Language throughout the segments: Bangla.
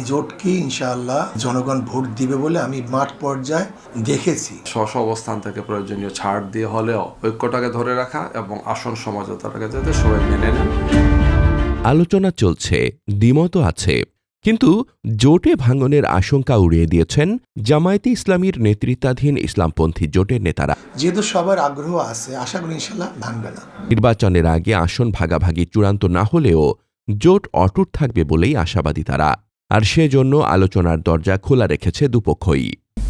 জোটকে ইনশাআল্লাহ জনগণ ভোট দিবে বলে আমি মাঠ পর্যায়ে দেখেছি। স্ব অবস্থান থেকে প্রয়োজনীয় ছাড় দিয়ে হলেও ঐক্যটাকে ধরে রাখা এবং আসন সমঝোতাটাকে যাতে সবাই মেনে নেন। আলোচনা চলছে, দ্বিমতও আছে, কিন্তু জোটে ভাঙনের আশঙ্কা উড়িয়ে দিয়েছেন জামায়াতে ইসলামীর নেতৃত্বাধীন ইসলামপন্থী জোটের নেতারা। যেহেতু সবার আগ্রহ আছে, আশা করি ইনশাআল্লাহ ভাঙবে না। নির্বাচনের আগে আসন ভাগাভাগি চূড়ান্ত না হলেও জোট অটুট থাকবে বলেই আশাবাদী তারা, আর সেজন্য আলোচনার দরজা খোলা রেখেছে দুপক্ষই।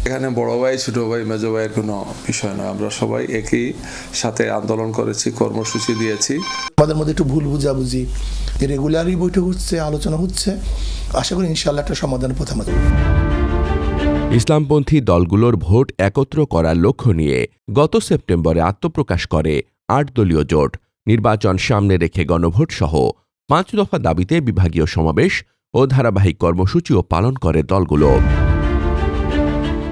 এখানে বড় ভাই ছোট ভাই মেজো ভাইয়ের কোনো বিষয় নয়, আমরা সবাই একই সাথে আন্দোলন করেছি, কর্মসূচি দিয়েছি। আমাদের মধ্যে একটু ভুল বুঝাবুঝি, রেগুলারই বৈঠক হচ্ছে, আলোচনা হচ্ছে, আশা করি ইনশাআল্লাহ একটা সমাধানের পথে আমাদের। ইসলামপন্থী দলগুলোর ভোট একত্র করার লক্ষ্য নিয়ে গত সেপ্টেম্বরে আত্মপ্রকাশ করে ৮ দলীয় জোট। নির্বাচন সামনে রেখে গণভোট সহ ৫ দফা দাবিতে বিভাগীয় সমাবেশ ও ধারাবাহিক কর্মসূচিও পালন করে দলগুলো।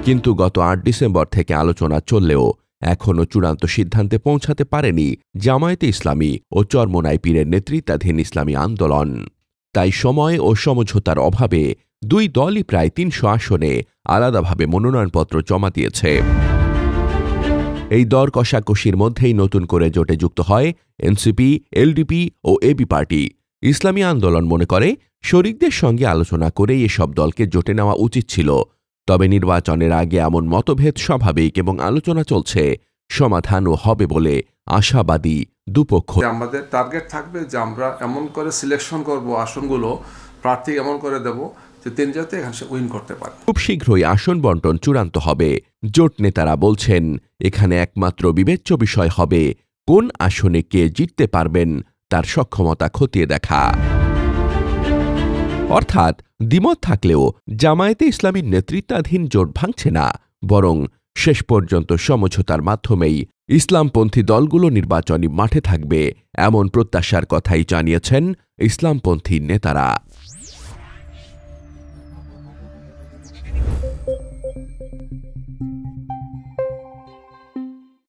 কিন্তু গত ৮ ডিসেম্বর থেকে আলোচনা চললেও এখনও চূড়ান্ত সিদ্ধান্তে পৌঁছাতে পারেনি জামায়াতে ইসলামী ও চরমোনাই পীরের নেতৃত্বাধীন ইসলামী আন্দোলন। তাই সময় ও সমঝোতার অভাবে দুই দলই প্রায় ৩০০ আসনে আলাদাভাবে মনোনয়নপত্র জমা দিয়েছে। এই দর কষাকষির মধ্যেই নতুন করে জোটে যুক্ত হয় এনসিপি, এলডিপি ও এবি পার্টি। ইসলামী আন্দোলন মনে করে শরিকদের সঙ্গে আলোচনা করেই এসব দলকে জোটে নেওয়া উচিত ছিল। তবে নির্বাচনের আগে এমন মতভেদ স্বাভাবিক এবং আলোচনা চলছে, সমাধানও হবে বলে আশাবাদী দুপক্ষ। আমাদের টার্গেট থাকবে যে আমরা এমন করে সিলেকশন করব আসনগুলো, প্রার্থী এমন করে দেব যে তিনি যাতে এখানে উইন করতে পারে। খুব শীঘ্রই আসন বন্টন চূড়ান্ত হবে। জোট নেতারা বলছেন এখানে একমাত্র বিবেচ্য বিষয় হবে কোন আসনে কে জিততে পারবেন তার সক্ষমতা খতিয়ে দেখা। অর্থাৎ দ্বিমত থাকলেও জামায়াতে ইসলামীর নেতৃত্বাধীন জোট ভাঙছে না, বরং শেষ পর্যন্ত সমঝোতার মাধ্যমেই ইসলামপন্থী দলগুলো নির্বাচনী মাঠে থাকবে, এমন প্রত্যাশার কথাই জানিয়েছেন ইসলামপন্থী নেতারা।